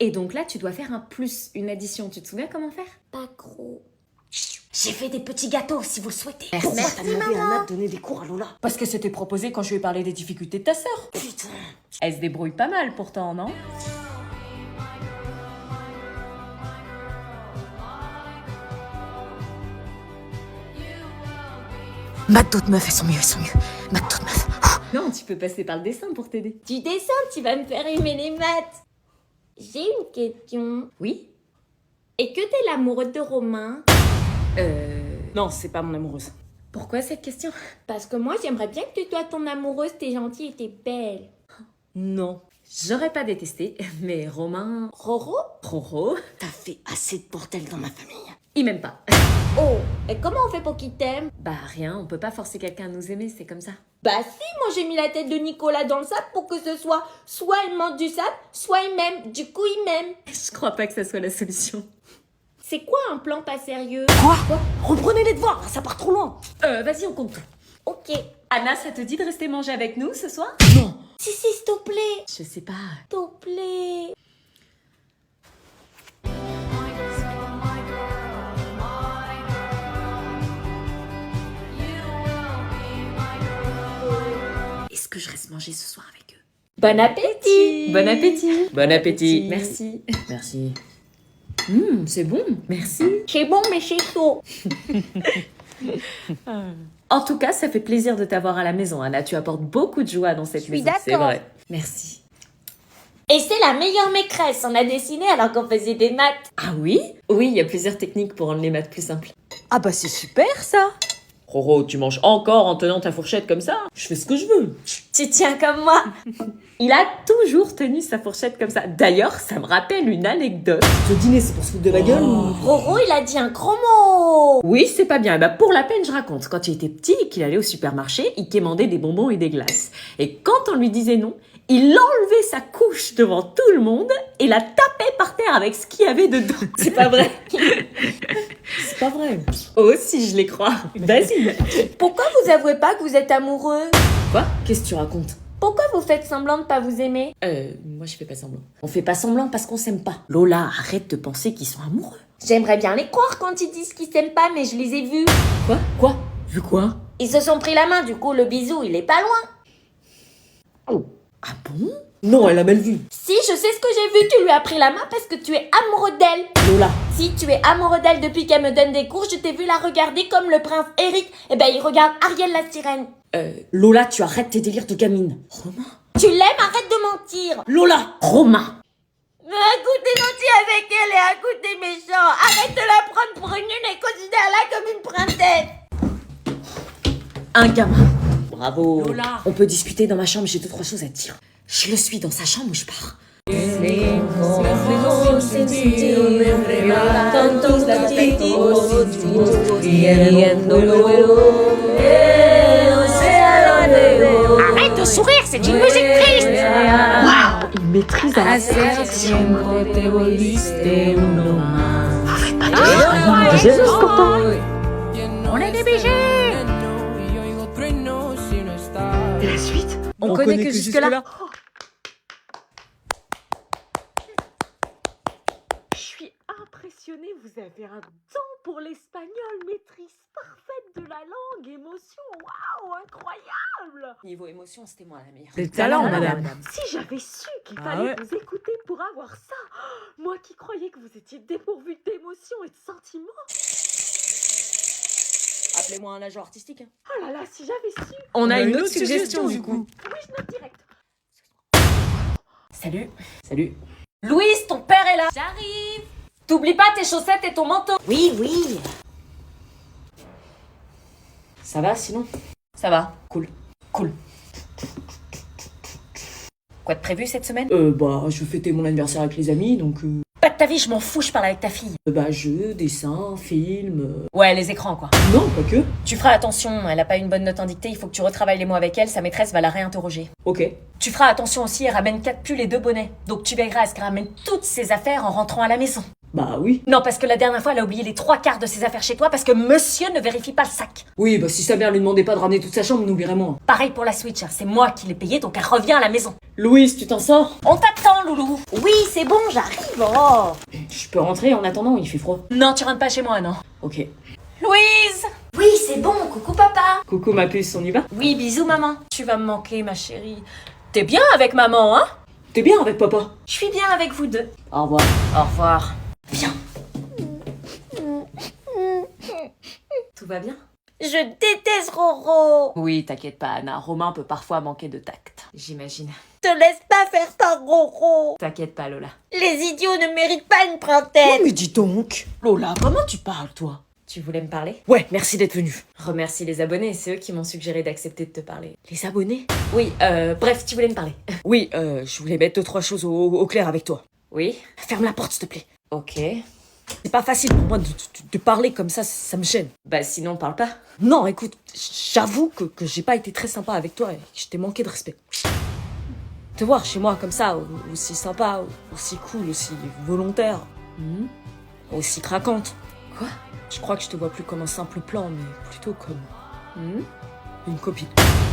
Et donc là, tu dois faire un plus, une addition. Tu te souviens comment faire? Pas gros. J'ai fait des petits gâteaux si vous le souhaitez. Merci. Pourquoi t'as demandé à Nat de donner des cours à Lola? Parce que c'était proposé quand je lui ai parlé des difficultés de ta sœur. Putain. Elle se débrouille pas mal pourtant, non? Maths d'autres meufs, elles sont mieux. Maths d'autres meufs. Non, tu peux passer par le dessin pour t'aider. Du dessin, tu vas me faire aimer les maths. J'ai une question. Oui? Et que t'es l'amoureuse de Romain? Non, c'est pas mon amoureuse. Pourquoi cette question? Parce que moi, j'aimerais bien que tu sois ton amoureuse, t'es gentille et t'es belle. Non. J'aurais pas détesté, mais Romain... Roro? Roro, T'as fait assez de bordel dans ma famille. il m'aime pas. Oh, et comment on fait pour qu'il t'aime? Bah rien, on peut pas forcer quelqu'un à nous aimer, c'est comme ça. Bah si, moi j'ai mis la tête de Nicolas dans le sable pour que ce soit soit il mange du sable, soit il m'aime. Du coup, il m'aime. Je crois pas que ça soit la solution. C'est quoi un plan pas sérieux? Quoi? Reprenez les devoirs, ça part trop loin. Vas-y, on compte tout. Ok. Anna, ça te dit de rester manger avec nous ce soir? Non. Si, s'il te plaît. Je sais pas. S'il te plaît. Est-ce que je reste manger ce soir avec eux? Bon appétit. Bon appétit. Bon appétit. Merci. Merci. C'est bon. Merci. C'est bon, mais c'est chaud. En tout cas, ça fait plaisir de t'avoir à la maison, Anna. Tu apportes beaucoup de joie dans cette Je suis maison. C'est d'accord. vrai. Merci. Et c'est la meilleure maîtresse. On a dessiné alors qu'on faisait des maths. Ah oui? Oui, il y a plusieurs techniques pour rendre les maths plus simples. Ah bah c'est super ça. Roro, tu manges encore en tenant ta fourchette comme ça? Je fais ce que je veux. Tu tiens comme moi. Il a toujours tenu sa fourchette comme ça. D'ailleurs, ça me rappelle une anecdote. Ce dîner c'est pour se foutre de ma gueule ou... Roro, il a dit un gros mot. Oui, c'est pas bien. Bah, pour la peine, je raconte. Quand il était petit et qu'il allait au supermarché, il quémandait des bonbons et des glaces. Et quand on lui disait non, il enlevait sa couche devant tout le monde et la tapait par terre avec ce qu'il y avait dedans. C'est pas vrai? C'est pas vrai. Oh, si je les crois. Vas-y. Pourquoi vous avouez pas que vous êtes amoureux? Quoi? Qu'est-ce que tu racontes? Pourquoi vous faites semblant de pas vous aimer? Moi je fais pas semblant. On fait pas semblant parce qu'on s'aime pas. Lola, arrête de penser qu'ils sont amoureux. J'aimerais bien les croire quand ils disent qu'ils s'aiment pas, mais je les ai vus. Quoi? Quoi? Vu quoi? Ils se sont pris la main, du coup le bisou il est pas loin. Ah bon? Non, elle a mal vu. Si, je sais ce que j'ai vu, tu lui as pris la main parce que tu es amoureux d'elle. Lola. Si tu es amoureux d'elle depuis qu'elle me donne des cours, je t'ai vu la regarder comme le prince Eric. Eh ben il regarde Ariel la sirène. Lola, tu arrêtes tes délires de gamine. Romain. Tu l'aimes, arrête de mentir. Lola. Romain! Mais un coup t'es gentil avec elle et un coup t'es méchant. Arrête de la prendre pour une nulle et considère-la comme une princesse. Un gamin. Bravo. Lola. On peut discuter dans ma chambre, j'ai 2-3 choses à te dire. Je le suis dans sa chambre ou je pars? Arrête de sourire, c'est une musique triste. Waouh, il maîtrise à la perfection. Jésus pourtant. On est des BG. Et la suite? On connaît que jusque-là. Je suis impressionnée, vous avez un don pour l'espagnol, maîtrise parfaite de la langue, émotion, waouh, incroyable! Niveau émotion, c'était moi la meilleure. Le talent, madame. Si j'avais su qu'il Ah fallait ouais. vous écouter pour avoir ça, moi qui croyais que vous étiez dépourvu d'émotion et de sentiments. Appelez-moi un agent artistique. Hein. Oh là là, si j'avais su. On a une autre suggestion du coup. Oui, je note direct. Salut. Salut. Louise, ton père est là. J'arrive. T'oublies pas tes chaussettes et ton manteau. Oui, oui. Ça va sinon? Ça va. Cool. Cool. Quoi de prévu cette semaine? Bah, je vais fêter mon anniversaire avec les amis, donc Pas de ta vie, je m'en fous, je parle avec ta fille. bah, jeux, dessins, films. Ouais, les écrans quoi. Non, pas que. Tu feras attention, elle a pas une bonne note en dictée, il faut que tu retravailles les mots avec elle, sa maîtresse va la réinterroger. Ok. Tu feras attention aussi, elle ramène 4 pulls et 2 bonnets. Donc tu veilleras à ce qu'elle ramène toutes ses affaires en rentrant à la maison. Bah oui. Non, parce que la dernière fois, elle a oublié les 3/4 de ses affaires chez toi parce que monsieur ne vérifie pas le sac. Oui, bah si sa mère lui demandait pas de ramener toute sa chambre, on oublierait moins. Pareil pour la Switch, hein, c'est moi qui l'ai payée, donc elle revient à la maison. Louise, tu t'en sors? On t'attend, Loulou. Oui, c'est bon, j'arrive. Oh. Je peux rentrer en attendant, il fait froid. Non, tu rentres pas chez moi, non. Ok. Louise! Oui, c'est bon, coucou papa. Coucou ma puce, on y va? Oui, bisous, maman. Tu vas me manquer, ma chérie. T'es bien avec maman, hein? T'es bien avec papa? Je suis bien avec vous deux. Au revoir. Au revoir. Viens. Tout va bien? Je déteste Roro. Oui, t'inquiète pas, Anna. Romain peut parfois manquer de tact. J'imagine. Te laisse pas faire ta Roro. T'inquiète pas, Lola. Les idiots ne méritent pas une trentaine. Mais dis donc. Lola, comment tu parles, toi? Tu voulais me parler? Ouais, merci d'être venu. Remercie les abonnés, c'est eux qui m'ont suggéré d'accepter de te parler. Les abonnés? Oui, bref, tu voulais me parler. Oui, je voulais mettre 2-3 choses au clair avec toi. Oui? Ferme la porte, s'il te plaît. Ok. C'est pas facile pour moi de parler comme ça me gêne. Bah sinon, parle pas. Non, écoute, j'avoue que j'ai pas été très sympa avec toi et que je t'ai manqué de respect. Te voir chez moi comme ça, aussi sympa, aussi cool, aussi volontaire, aussi craquante. Quoi? Je crois que je te vois plus comme un simple plan, mais plutôt comme une copine.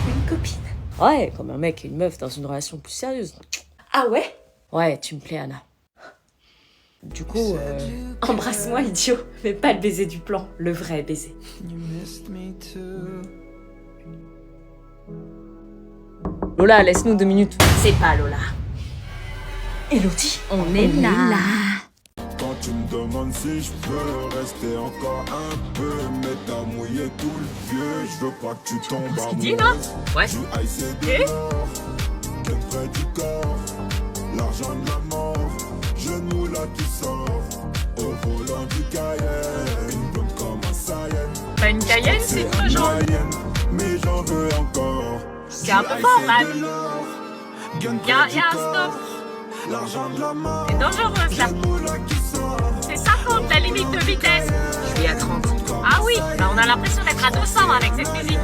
Une copine? Ouais, comme un mec et une meuf dans une relation plus sérieuse. Ah ouais? Ouais, tu me plais, Anna. Du coup, Embrasse-moi, idiot. Mais pas le baiser du plan, le vrai baiser. Lola, laisse-nous 2 minutes. C'est pas Lola. Elodie, On est là. Quand tu me demandes si je peux rester encore un peu, mais t'as mouillé tout le vieux, je veux pas que tu tombes à dit, non? Ouais. Tu ailles c'est de l'or, t'es près du corps, l'argent de la mort, genou là qui sort, au volant du Cayenne, une blonde comme un Sayen. Bah une Cayenne, c'est trop jaune. Moyenne, mais j'en veux encore. C'est un peu fort, man. Y'a un stop. L'argent de la mort, C'est dangereux, ça. genou là qui sort. C'est 50, la limite de vitesse. Je suis à 30. Ah oui, bah on a l'impression d'être à 200 avec cette musique.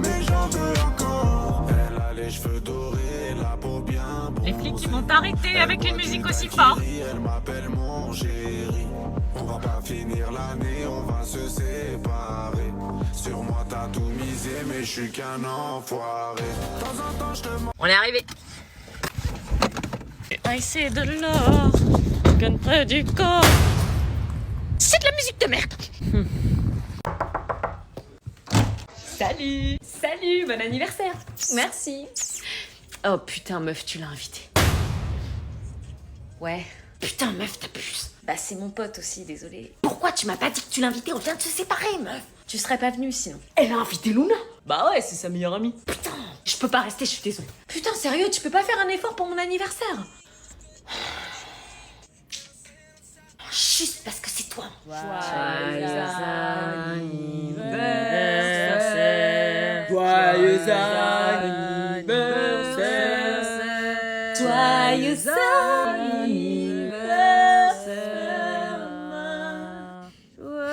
Mais j'en veux encore. Elle a les cheveux dorés, la peau bien Les flics qui vont t'arrêter avec une musique aussi forte. elle m'appelle mon chéri. On va pas finir l'année, on va se séparer. Sur moi t'as tout misé, mais je suis qu'un enfoiré. De temps en temps je te mens. On est arrivé. Ah, c'est de l'or, gun près du corps. C'est de la musique de merde. Salut. Salut, bon anniversaire. Merci. Oh putain, meuf, tu l'as invité. Ouais. Putain, meuf, ta puce. Bah, c'est mon pote aussi, désolé. Pourquoi tu m'as pas dit que tu l'invitais? On vient de se séparer, meuf. Tu serais pas venue sinon. elle a invité Luna? Bah ouais, c'est sa meilleure amie. Putain, je peux pas rester, je suis désolée. Putain, sérieux, tu peux pas faire un effort pour mon anniversaire? Juste parce que c'est toi. Joyeux anniversaire. Joyeux anniversaire.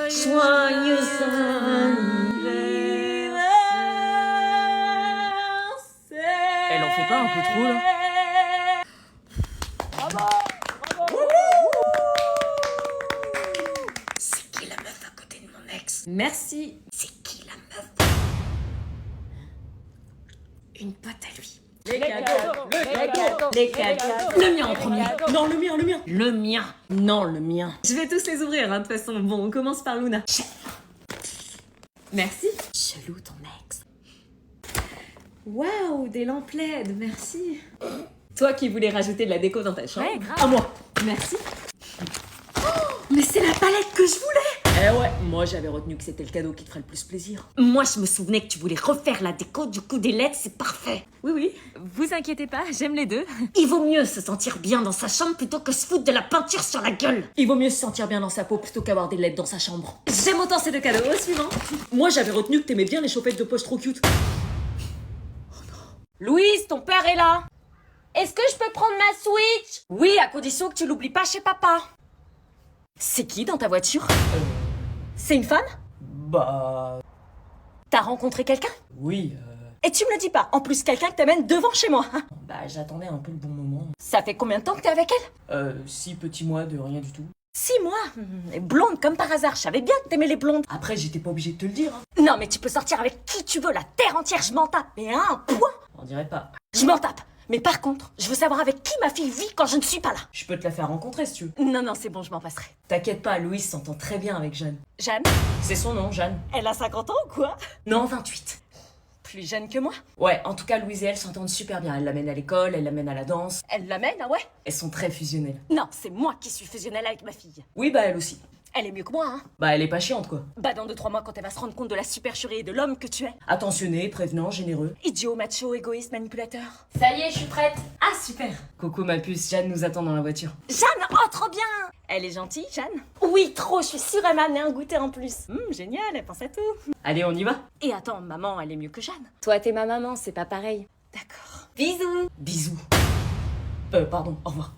Joyeux Elle en fait pas un peu trop là? C'est qui la meuf à côté de mon ex? Merci. C'est qui la meuf? Une pote à lui. Les cadeaux. Le mien en premier. Non, le mien. Le mien. Non, le mien. Je vais tous les ouvrir, hein, de toute façon. Bon, on commence par Luna. Merci. Chelou ton ex. Waouh, des lampes LED, merci. Toi qui voulais rajouter de la déco dans ta chambre. Ouais, grave. À moi. Merci. Mais c'est la palette que je voulais. Eh ouais, moi j'avais retenu que c'était le cadeau qui te ferait le plus plaisir. Moi, je me souvenais que tu voulais refaire la déco, du coup, des LED, c'est parfait. Oui, vous inquiétez pas, j'aime les deux. Il vaut mieux se sentir bien dans sa chambre plutôt que se foutre de la peinture sur la gueule. Il vaut mieux se sentir bien dans sa peau plutôt qu'avoir des LED dans sa chambre. J'aime autant ces deux cadeaux. Au suivant. Moi j'avais retenu que t'aimais bien les chaussettes de poche trop cute. Louise, ton père est là. Est-ce que je peux prendre ma Switch? Oui, à condition que tu l'oublies pas chez papa. C'est qui dans ta voiture C'est une femme Bah... T'as rencontré quelqu'un Oui, Et tu me le dis pas. En plus, quelqu'un que t'amènes devant chez moi. Hein. Bah j'attendais un peu le bon moment. Ça fait combien de temps que t'es avec elle 6 petits mois de rien du tout. Si, moi, et blonde comme par hasard, je savais bien que t'aimais les blondes. Après, j'étais pas obligée de te le dire. Hein. Non, mais tu peux sortir avec qui tu veux, la terre entière, je m'en tape. Mais à un point, On dirait pas. je m'en tape. Mais par contre, je veux savoir avec qui ma fille vit quand je ne suis pas là. Je peux te la faire rencontrer si tu veux. Non, non, c'est bon, je m'en passerai. T'inquiète pas, Louise s'entend très bien avec Jeanne. Jeanne, C'est son nom, Jeanne. elle a 50 ans ou quoi? Non, 28. Plus jeune que moi. Ouais, en tout cas, Louise et elle s'entendent super bien. Elle l'amène à l'école, elle l'amène à la danse. Elle l'amène, ah ouais? Elles sont très fusionnelles. Non, c'est moi qui suis fusionnelle avec ma fille. Oui, bah elle aussi. Elle est mieux que moi, hein. Bah elle est pas chiante, quoi. Bah dans 2-3 mois, quand elle va se rendre compte de la supercherie et de l'homme que tu es. Attentionné, prévenant, généreux. Idiot, macho, égoïste, manipulateur. Ça y est, je suis prête. Ah, super. Coco, ma puce, Jeanne nous attend dans la voiture. Jeanne, oh trop bien. Elle est gentille, Jeanne? Oui, trop, je suis sûre, elle m'a amené un goûter en plus. Génial, elle pense à tout. Allez, on y va. Et attends, maman, elle est mieux que Jeanne. Toi, t'es ma maman, c'est pas pareil. D'accord. Bisous. Bisous. Pardon, au revoir.